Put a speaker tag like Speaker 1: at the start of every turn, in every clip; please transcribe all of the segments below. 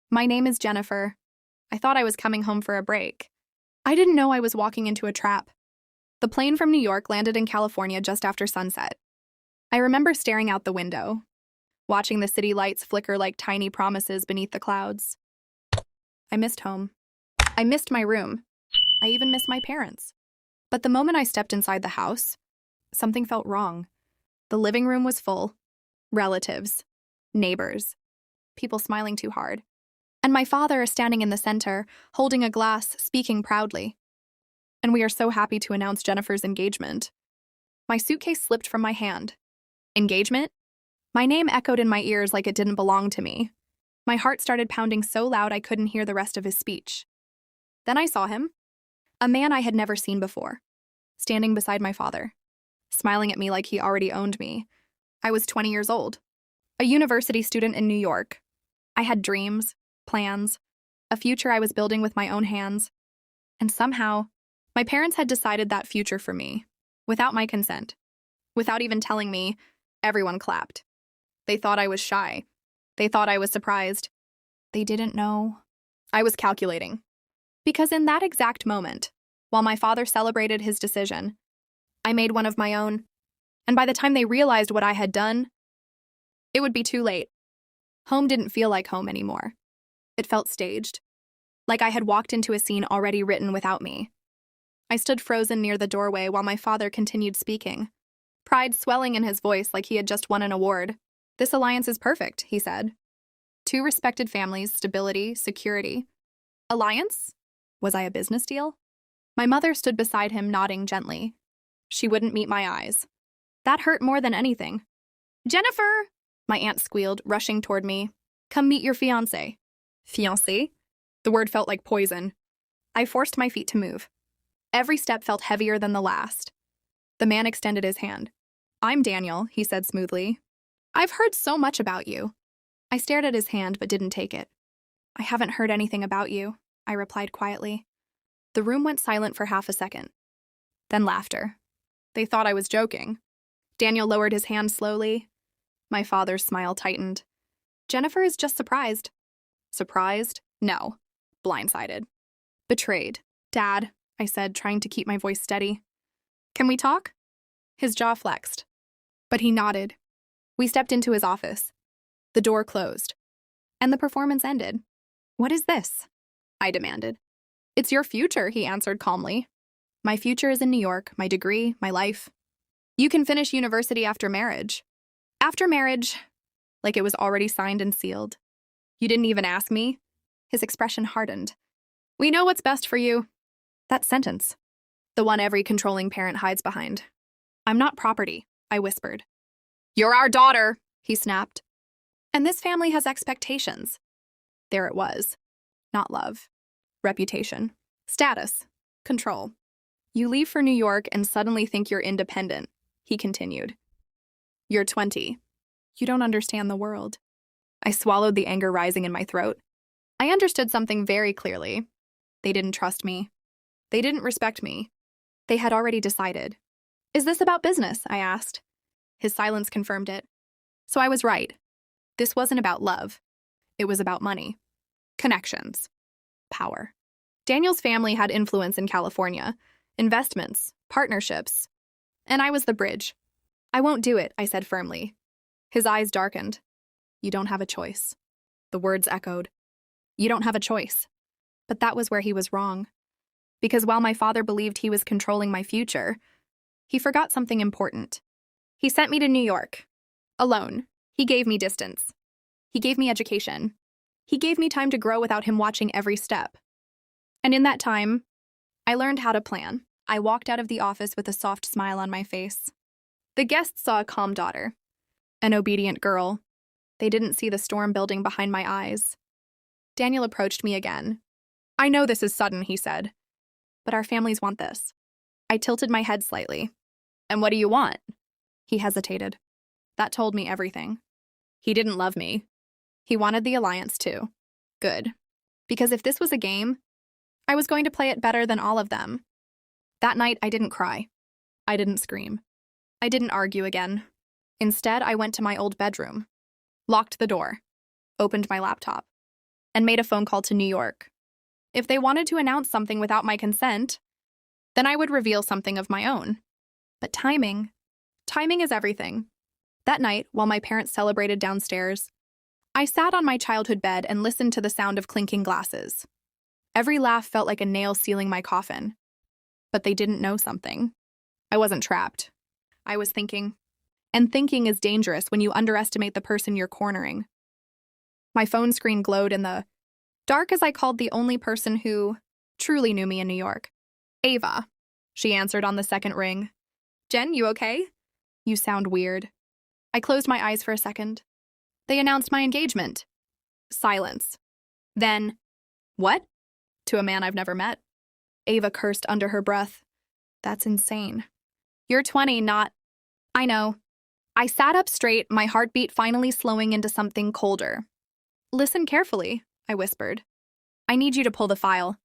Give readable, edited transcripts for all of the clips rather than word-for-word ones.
Speaker 1: My name is Jennifer. I thought I was coming home for a break. I didn't know I was walking into a trap. The plane from New York landed in California just after sunset. I remember staring out the window, watching the city lights flicker like tiny promises beneath the clouds. I missed home. I missed my room. I even missed my parents. But the moment I stepped inside the house, something felt wrong. The living room was full. Relatives, neighbors, people smiling too hard. And my father is standing in the center, holding a glass, speaking proudly. And we are so happy to announce Jennifer's engagement. My suitcase slipped from my hand. Engagement? My name echoed in my ears like it didn't belong to me. My heart started pounding so loud I couldn't hear the rest of his speech. Then I saw him, a man I had never seen before, standing beside my father, smiling at me like he already owned me. I was 20 years old, a university student in New York. I had dreams, plans, a future I was building with my own hands. And somehow, my parents had decided that future for me, without my consent. Without even telling me, everyone clapped. They thought I was shy. They thought I was surprised. They didn't know. I was calculating. Because in that exact moment, while my father celebrated his decision, I made one of my own. And by the time they realized what I had done, it would be too late. Home didn't feel like home anymore. It felt staged, like I had walked into a scene already written without me. I stood frozen near the doorway while my father continued speaking, pride swelling in his voice like he had just won an award. "This alliance is perfect," he said. "Two respected families, stability, security. Alliance? Was I a business deal?" My mother stood beside him, nodding gently. She wouldn't meet my eyes. That hurt more than anything. "Jennifer!" my aunt squealed, rushing toward me. "Come meet your fiancé." Fiancé? The word felt like poison. I forced my feet to move. Every step felt heavier than the last. The man extended his hand. "I'm Daniel," he said smoothly. "I've heard so much about you." I stared at his hand but didn't take it. "I haven't heard anything about you," I replied quietly. The room went silent for half a second. Then laughter. They thought I was joking. Daniel lowered his hand slowly. My father's smile tightened. "Jennifer is just surprised." Surprised? No. Blindsided. Betrayed. "Dad," I said, trying to keep my voice steady. "Can we talk?" His jaw flexed, but he nodded. We stepped into his office. The door closed, and the performance ended. "What is this?" I demanded. "It's your future," he answered calmly. "My future is in New York, my degree, my life. You can finish university after marriage." After marriage, like it was already signed and sealed. "You didn't even ask me?" His expression hardened. "We know what's best for you." That sentence, the one every controlling parent hides behind. "I'm not property," I whispered. "You're our daughter," he snapped. "And this family has expectations." There it was. Not love. Reputation. Status. Control. "You leave for New York and suddenly think you're independent," he continued. "You're 20. You don't understand the world." I swallowed the anger rising in my throat. I understood something very clearly. They didn't trust me. They didn't respect me. They had already decided. "Is this about business?" I asked. His silence confirmed it. So I was right. This wasn't about love. It was about money. Connections. Power. Daniel's family had influence in California. Investments. Partnerships. And I was the bridge. "I won't do it," I said firmly. His eyes darkened. "You don't have a choice." The words echoed. You don't have a choice. But that was where he was wrong. Because while my father believed he was controlling my future, he forgot something important. He sent me to New York. Alone. He gave me distance. He gave me education. He gave me time to grow without him watching every step. And in that time, I learned how to plan. I walked out of the office with a soft smile on my face. The guests saw a calm daughter, an obedient girl. They didn't see the storm building behind my eyes. Daniel approached me again. "I know this is sudden," he said, "but our families want this." I tilted my head slightly. "And what do you want?" He hesitated. That told me everything. He didn't love me. He wanted the alliance too. Good. Because if this was a game, I was going to play it better than all of them. That night, I didn't cry. I didn't scream. I didn't argue again. Instead, I went to my old bedroom, locked the door, opened my laptop. and made a phone call to New York. If they wanted to announce something without my consent, then I would reveal something of my own. But timing is everything. That night, while my parents celebrated downstairs, I sat on my childhood bed and listened to the sound of clinking glasses. Every laugh felt like a nail sealing my coffin. But they didn't know something. I wasn't trapped. I was thinking. And thinking is dangerous when you underestimate the person you're cornering. My phone screen glowed in the dark as I called the only person who truly knew me in New York. Ava. She answered on the second ring. Jen, you okay? You sound weird. I closed my eyes for a second. They announced my engagement. Silence. Then, what? To a man I've never met. Ava cursed under her breath. That's insane. You're 20, not... I know. I sat up straight, my heartbeat finally slowing into something colder. Listen carefully, I whispered. I need you to pull the file.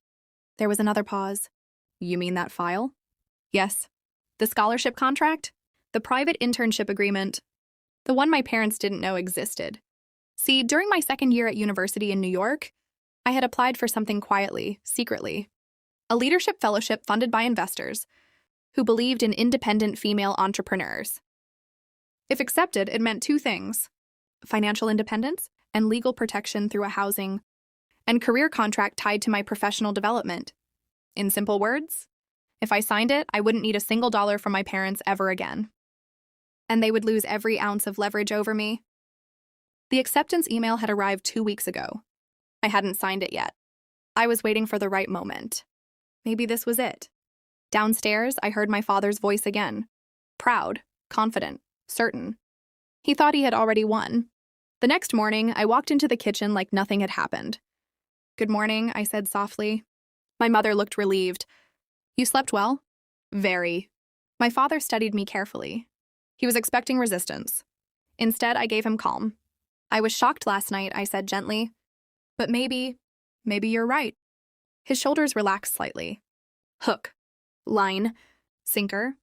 Speaker 1: There was another pause. You mean that file? Yes. The scholarship contract? The private internship agreement? The one my parents didn't know existed. See, during my second year at university in New York, I had applied for something quietly, secretly. A leadership fellowship funded by investors who believed in independent female entrepreneurs. If accepted, it meant two things: financial independence and legal protection through a housing and career contract tied to my professional development. In simple words, if I signed it, I wouldn't need a single dollar from my parents ever again. And they would lose every ounce of leverage over me. The acceptance email had arrived 2 weeks ago. I hadn't signed it yet. I was waiting for the right moment. Maybe this was it. Downstairs, I heard my father's voice again. Proud, confident, certain. He thought he had already won. The next morning, I walked into the kitchen like nothing had happened. Good morning, I said softly. My mother looked relieved. You slept well? Very. My father studied me carefully. He was expecting resistance. Instead, I gave him calm. I was shocked last night, I said gently. But maybe you're right. His shoulders relaxed slightly. Hook. Line. Sinker.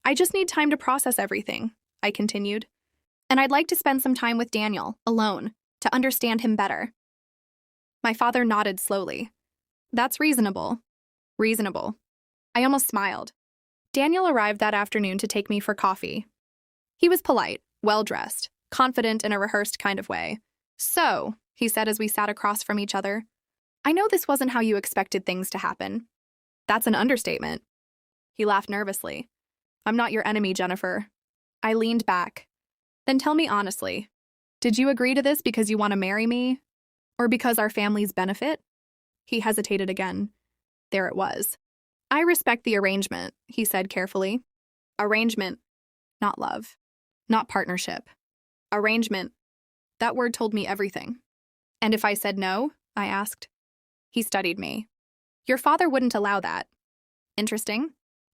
Speaker 1: I just need time to process everything, I continued. And I'd like to spend some time with Daniel, alone, to understand him better. My father nodded slowly. That's reasonable. Reasonable. I almost smiled. Daniel arrived that afternoon to take me for coffee. He was polite, well-dressed, confident in a rehearsed kind of way. So, he said as we sat across from each other, I know this wasn't how you expected things to happen. That's an understatement. He laughed nervously. I'm not your enemy, Jennifer. I leaned back. Then tell me honestly, did you agree to this because you want to marry me? Or because our families benefit? He hesitated again. There it was. I respect the arrangement, he said carefully. Arrangement, not love, not partnership. Arrangement. That word told me everything. And if I said no? I asked. He studied me. Your father wouldn't allow that. Interesting.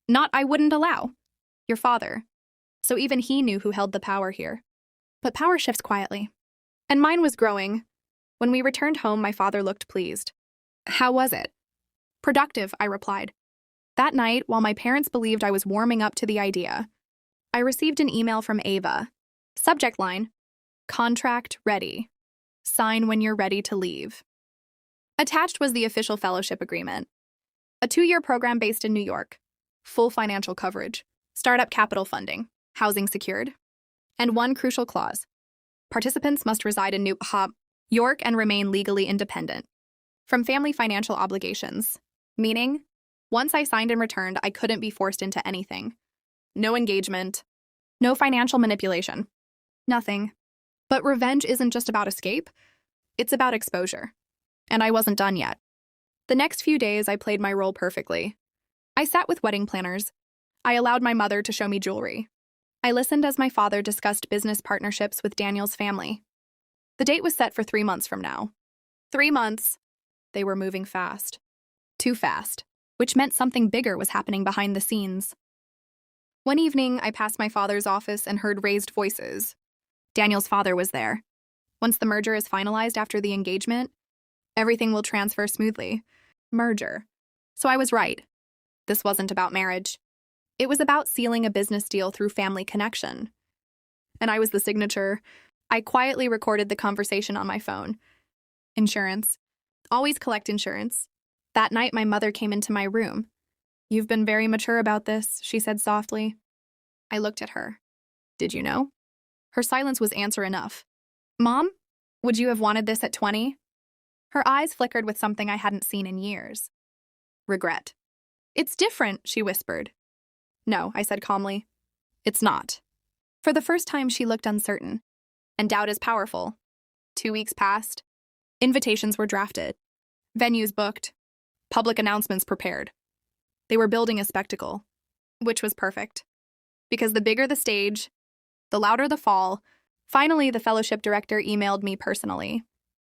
Speaker 1: Not I wouldn't allow. Your father. So even he knew who held the power here. But power shifts quietly. And mine was growing. When we returned home, my father looked pleased. How was it? Productive, I replied. That night, while my parents believed I was warming up to the idea, I received an email from Ava. Subject line, contract ready. Sign when you're ready to leave. Attached was the official fellowship agreement. A 2-year program based in New York. Full financial coverage. Startup capital funding. Housing secured. And one crucial clause. Participants must reside in New York and remain legally independent from family financial obligations. Meaning, once I signed and returned, I couldn't be forced into anything. No engagement. No financial manipulation. Nothing. But revenge isn't just about escape. It's about exposure. And I wasn't done yet. The next few days, I played my role perfectly. I sat with wedding planners. I allowed my mother to show me jewelry. I listened as my father discussed business partnerships with Daniel's family. The date was set for 3 months from now. 3 months. They were moving fast. Too fast, which meant something bigger was happening behind the scenes. One evening, I passed my father's office and heard raised voices. Daniel's father was there. Once the merger is finalized after the engagement, everything will transfer smoothly. Merger. So I was right. This wasn't about marriage. It was about sealing a business deal through family connection. And I was the signature. I quietly recorded the conversation on my phone. Insurance. Always collect insurance. That night, my mother came into my room. "You've been very mature about this," she said softly. I looked at her. "Did you know?" Her silence was answer enough. "Mom, would you have wanted this at 20? Her eyes flickered with something I hadn't seen in years. Regret. "It's different," she whispered. "No," I said calmly. "It's not." For the first time, she looked uncertain. And doubt is powerful. 2 weeks passed. Invitations were drafted. Venues booked. Public announcements prepared. They were building a spectacle, which was perfect. Because the bigger the stage, the louder the fall. Finally, the fellowship director emailed me personally.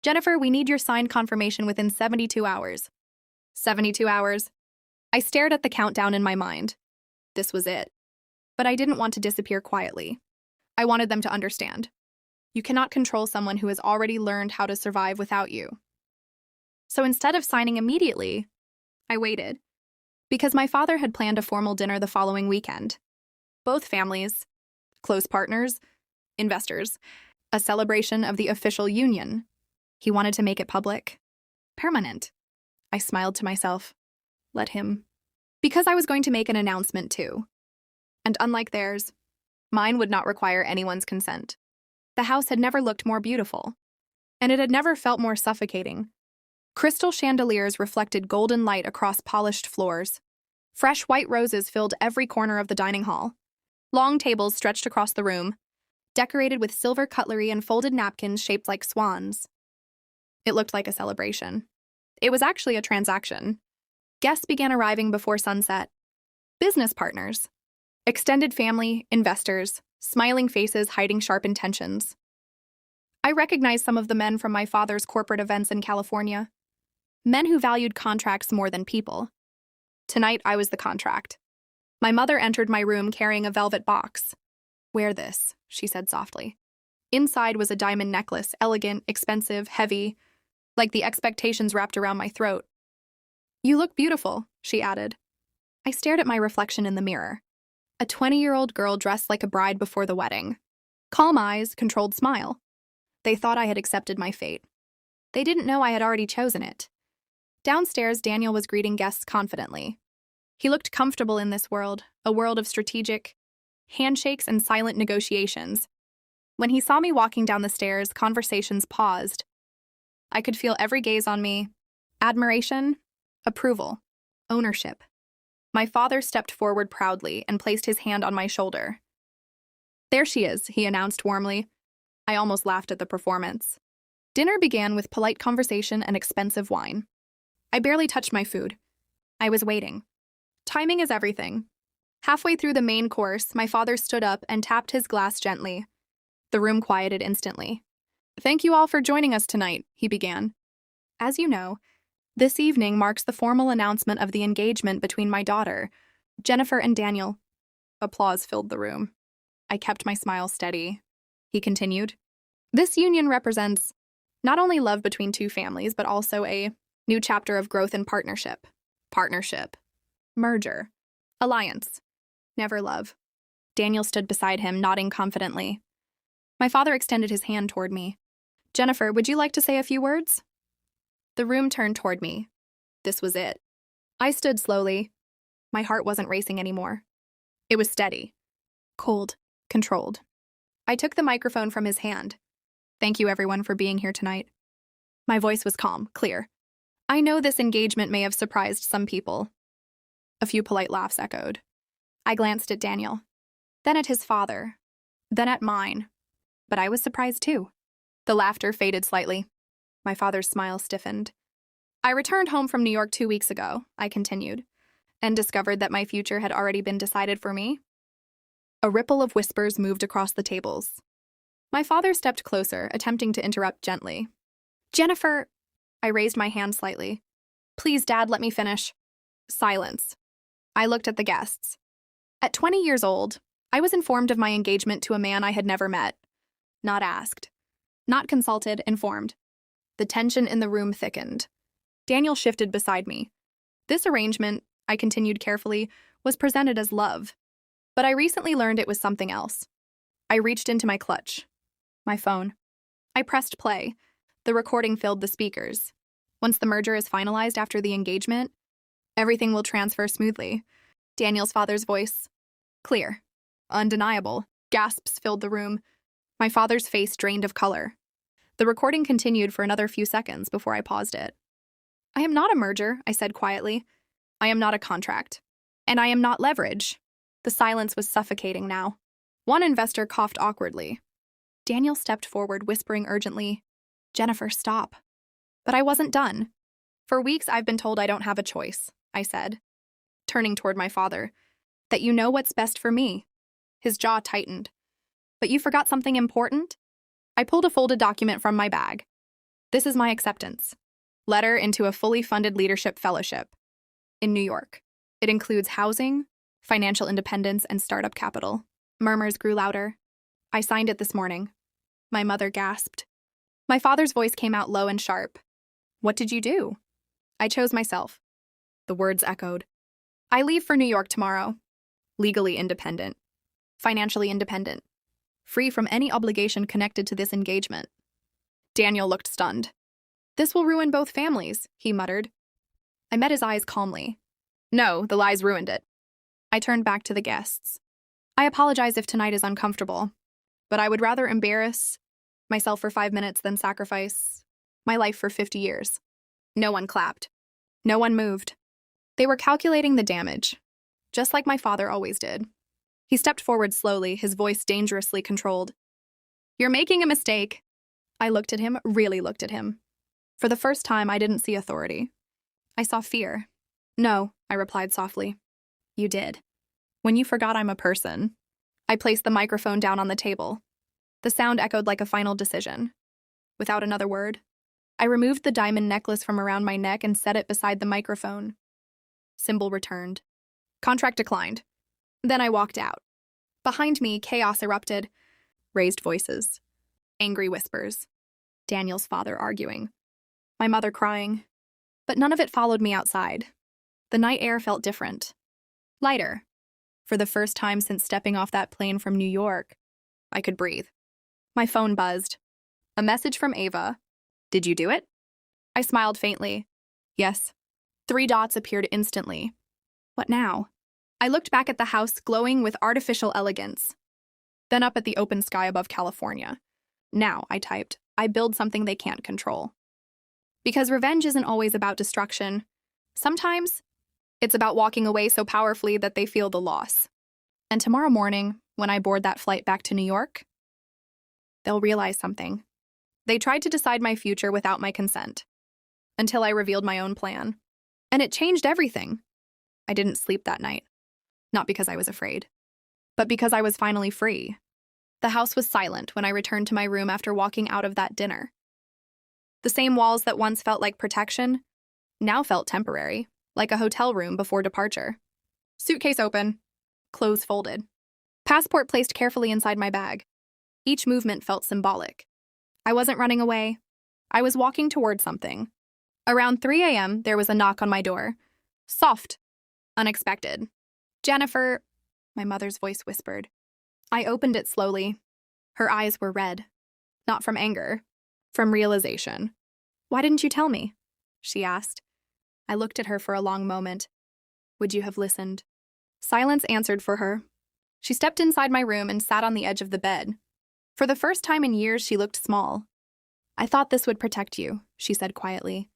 Speaker 1: "Jennifer, we need your signed confirmation within 72 hours. 72 hours. I stared at the countdown in my mind. This was it. But I didn't want to disappear quietly. I wanted them to understand. You cannot control someone who has already learned how to survive without you. So instead of signing immediately, I waited. Because my father had planned a formal dinner the following weekend. Both families, close partners, investors, a celebration of the official union. He wanted to make it public. Permanent. I smiled to myself. Let him. Because I was going to make an announcement too. And unlike theirs, mine would not require anyone's consent. The house had never looked more beautiful. And it had never felt more suffocating. Crystal chandeliers reflected golden light across polished floors. Fresh white roses filled every corner of the dining hall. Long tables stretched across the room, decorated with silver cutlery and folded napkins shaped like swans. It looked like a celebration. It was actually a transaction. Guests began arriving before sunset. Business partners. Extended family, investors, smiling faces hiding sharp intentions. I recognized some of the men from my father's corporate events in California. Men who valued contracts more than people. Tonight, I was the contract. My mother entered my room carrying a velvet box. "Wear this," she said softly. Inside was a diamond necklace, elegant, expensive, heavy, like the expectations wrapped around my throat. "You look beautiful," she added. I stared at my reflection in the mirror. A 20-year-old girl dressed like a bride before the wedding. Calm eyes, controlled smile. They thought I had accepted my fate. They didn't know I had already chosen it. Downstairs, Daniel was greeting guests confidently. He looked comfortable in this world, a world of strategic handshakes and silent negotiations. When he saw me walking down the stairs, conversations paused. I could feel every gaze on me. Admiration, approval, ownership. My father stepped forward proudly and placed his hand on my shoulder. "There she is," he announced warmly. I almost laughed at the performance. Dinner began with polite conversation and expensive wine. I barely touched my food. I was waiting. Timing is everything. Halfway through the main course, my father stood up and tapped his glass gently. The room quieted instantly. "Thank you all for joining us tonight," he began. "As you know, this evening marks the formal announcement of the engagement between my daughter, Jennifer, and Daniel." Applause filled the room. I kept my smile steady. He continued. "This union represents not only love between two families, but also a new chapter of growth and partnership. Partnership. Merger. Alliance. Never love." Daniel stood beside him, nodding confidently. My father extended his hand toward me. "Jennifer, would you like to say a few words?" The room turned toward me. This was it. I stood slowly. My heart wasn't racing anymore. It was steady. Cold. Controlled. I took the microphone from his hand. "Thank you, everyone, for being here tonight." My voice was calm, clear. I know this engagement may have surprised some people. A few polite laughs echoed. I glanced at Daniel, then at his father, then at mine. But I was surprised too. The laughter faded slightly. My father's smile stiffened. "I returned home from New York 2 weeks ago," I continued, "and discovered that my future had already been decided for me." A ripple of whispers moved across the tables. My father stepped closer, attempting to interrupt gently. "Jennifer," I raised my hand slightly. "Please, Dad, let me finish." Silence. I looked at the guests. At 20 years old, I was informed of my engagement to a man I had never met. Not asked. Not consulted, informed. The tension in the room thickened. Daniel shifted beside me. This arrangement, I continued carefully, was presented as love. But I recently learned it was something else. I reached into my clutch. My phone. I pressed play. The recording filled the speakers. Once the merger is finalized after the engagement, everything will transfer smoothly. Daniel's father's voice. Clear. Undeniable. Gasps filled the room. My father's face drained of color. The recording continued for another few seconds before I paused it. I am not a merger, I said quietly. I am not a contract. And I am not leverage. The silence was suffocating now. One investor coughed awkwardly. Daniel stepped forward, whispering urgently, Jennifer, stop. But I wasn't done. For weeks I've been told I don't have a choice, I said, turning toward my father, that you know what's best for me. His jaw tightened. But you forgot something important? I pulled a folded document from my bag. This is my acceptance. Letter into a fully funded leadership fellowship in New York. It includes housing, financial independence, and startup capital. Murmurs grew louder. I signed it this morning. My mother gasped. My father's voice came out low and sharp. What did you do? I chose myself. The words echoed. I leave for New York tomorrow. Legally independent. Financially independent. Free from any obligation connected to this engagement. Daniel looked stunned. This will ruin both families, he muttered. I met his eyes calmly. No, the lies ruined it. I turned back to the guests. I apologize if tonight is uncomfortable, but I would rather embarrass myself for 5 minutes than sacrifice my life for 50 years. No one clapped. No one moved. They were calculating the damage, just like my father always did. He stepped forward slowly, his voice dangerously controlled. You're making a mistake. I looked at him, really looked at him. For the first time, I didn't see authority. I saw fear. No, I replied softly. You did. When you forgot I'm a person. I placed the microphone down on the table. The sound echoed like a final decision. Without another word, I removed the diamond necklace from around my neck and set it beside the microphone. Symbol returned. Contract declined. Then I walked out. Behind me, chaos erupted. Raised voices. Angry whispers. Daniel's father arguing. My mother crying. But none of it followed me outside. The night air felt different. Lighter. For the first time since stepping off that plane from New York, I could breathe. My phone buzzed. A message from Ava. Did you do it? I smiled faintly. Yes. 3 dots appeared instantly. What now? I looked back at the house glowing with artificial elegance. Then up at the open sky above California. Now, I typed, I build something they can't control. Because revenge isn't always about destruction. Sometimes, it's about walking away so powerfully that they feel the loss. And tomorrow morning, when I board that flight back to New York, they'll realize something. They tried to decide my future without my consent, until I revealed my own plan. And it changed everything. I didn't sleep that night. Not because I was afraid, but because I was finally free. The house was silent when I returned to my room after walking out of that dinner. The same walls that once felt like protection now felt temporary, like a hotel room before departure. Suitcase open, clothes folded. Passport placed carefully inside my bag. Each movement felt symbolic. I wasn't running away. I was walking toward something. Around 3 a.m., there was a knock on my door. Soft. Unexpected. Jennifer, my mother's voice whispered. I opened it slowly. Her eyes were red. Not from anger, from realization. Why didn't you tell me? She asked. I looked at her for a long moment. Would you have listened? Silence answered for her. She stepped inside my room and sat on the edge of the bed. For the first time in years, she looked small. I thought this would protect you, she said quietly.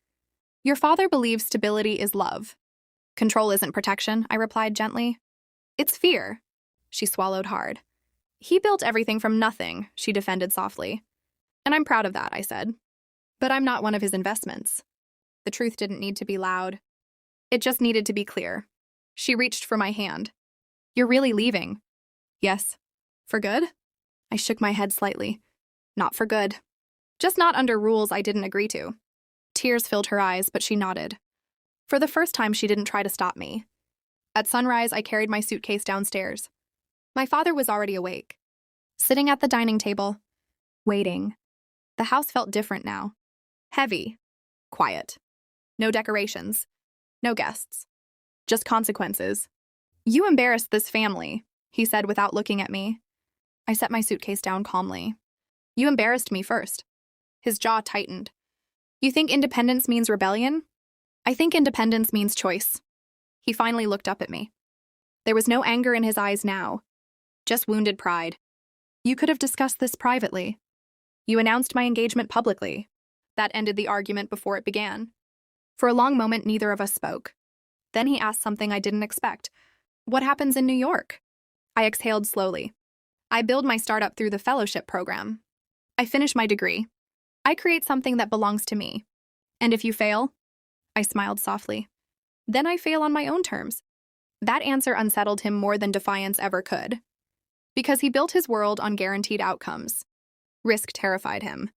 Speaker 1: Your father believes stability is love. Control isn't protection, I replied gently. It's fear. She swallowed hard. He built everything from nothing, she defended softly. And I'm proud of that, I said. But I'm not one of his investments. The truth didn't need to be loud. It just needed to be clear. She reached for my hand. You're really leaving? Yes. For good? I shook my head slightly. Not for good. Just not under rules I didn't agree to. Tears filled her eyes, but she nodded. For the first time, she didn't try to stop me. At sunrise, I carried my suitcase downstairs. My father was already awake, sitting at the dining table, waiting. The house felt different now. Heavy. Quiet. No decorations. No guests. Just consequences. You embarrassed this family, he said without looking at me. I set my suitcase down calmly. You embarrassed me first. His jaw tightened. You think independence means rebellion? I think independence means choice. He finally looked up at me. There was no anger in his eyes now, just wounded pride. You could have discussed this privately. You announced my engagement publicly. That ended the argument before it began. For a long moment, neither of us spoke. Then he asked something I didn't expect. What happens in New York? I exhaled slowly. I build my startup through the fellowship program. I finish my degree. I create something that belongs to me. And if you fail? I smiled softly. Then I fail on my own terms. That answer unsettled him more than defiance ever could. Because he built his world on guaranteed outcomes. Risk terrified him.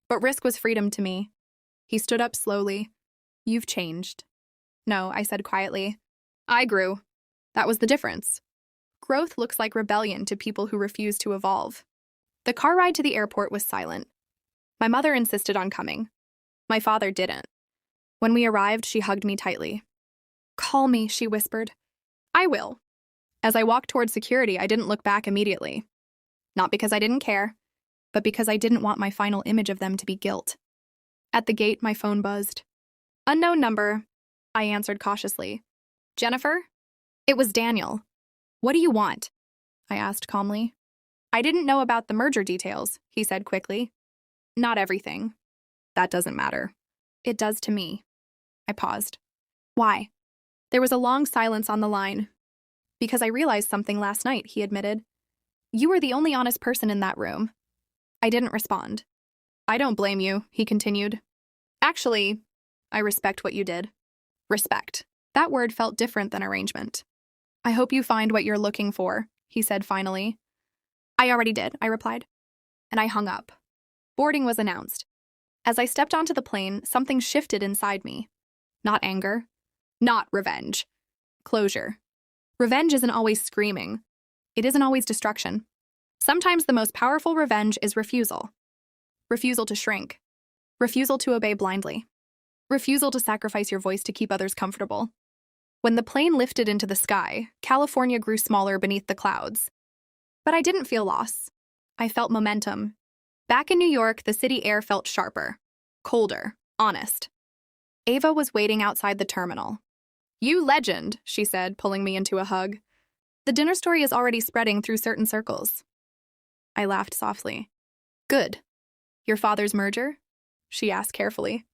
Speaker 1: But risk was freedom to me. He stood up slowly. You've changed. No, I said quietly. I grew. That was the difference. Growth looks like rebellion to people who refuse to evolve. The car ride to the airport was silent. My mother insisted on coming. My father didn't. When we arrived, she hugged me tightly. Call me, she whispered. I will. As I walked toward security, I didn't look back immediately. Not because I didn't care, but because I didn't want my final image of them to be guilt. At the gate, my phone buzzed. Unknown number, I answered cautiously. Jennifer? It was Daniel. What do you want? I asked calmly. I didn't know about the merger details, he said quickly. Not everything. That doesn't matter. It does to me. I paused. Why? There was a long silence on the line. Because I realized something last night, he admitted. You were the only honest person in that room. I didn't respond. I don't blame you, he continued. Actually, I respect what you did. Respect. That word felt different than arrangement. I hope you find what you're looking for, he said finally. I already did, I replied. And I hung up. Boarding was announced. As I stepped onto the plane, something shifted inside me. Not anger. Not revenge. Closure. Revenge isn't always screaming. It isn't always destruction. Sometimes the most powerful revenge is refusal. Refusal to shrink. Refusal to obey blindly. Refusal to sacrifice your voice to keep others comfortable. When the plane lifted into the sky, California grew smaller beneath the clouds. But I didn't feel loss. I felt momentum. Back in New York, the city air felt sharper, colder, honest. Ava was waiting outside the terminal. You legend, she said, pulling me into a hug. The dinner story is already spreading through certain circles. I laughed softly. Good. Your father's merger? She asked carefully.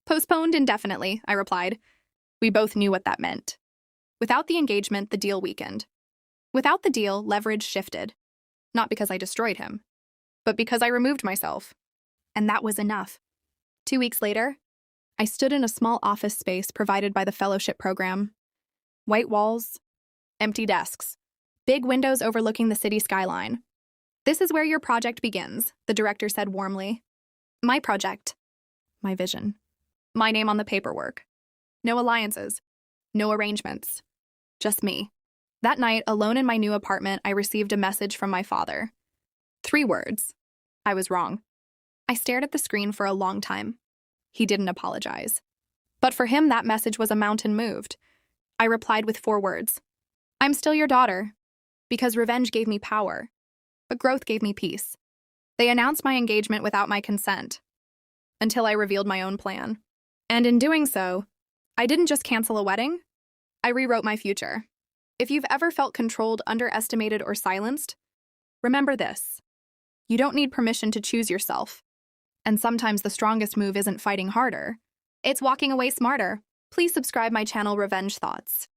Speaker 1: Postponed indefinitely, I replied. We both knew what that meant. Without the engagement, the deal weakened. Without the deal, leverage shifted. Not because I destroyed him, but because I removed myself. And that was enough. 2 weeks later, I stood in a small office space provided by the fellowship program. White walls, empty desks, big windows overlooking the city skyline. This is where your project begins, the director said warmly. My project. My vision. My name on the paperwork. No alliances. No arrangements. Just me. That night, alone in my new apartment, I received a message from my father. 3 words. I was wrong. I stared at the screen for a long time. He didn't apologize. But for him, that message was a mountain moved. I replied with 4 words. I'm still your daughter. Because revenge gave me power. But growth gave me peace. They announced my engagement without my consent. Until I revealed my own plan. And in doing so, I didn't just cancel a wedding. I rewrote my future. If you've ever felt controlled, underestimated, or silenced, remember this. You don't need permission to choose yourself. And sometimes the strongest move isn't fighting harder. It's walking away smarter. Please subscribe my channel Revenge Thoughts.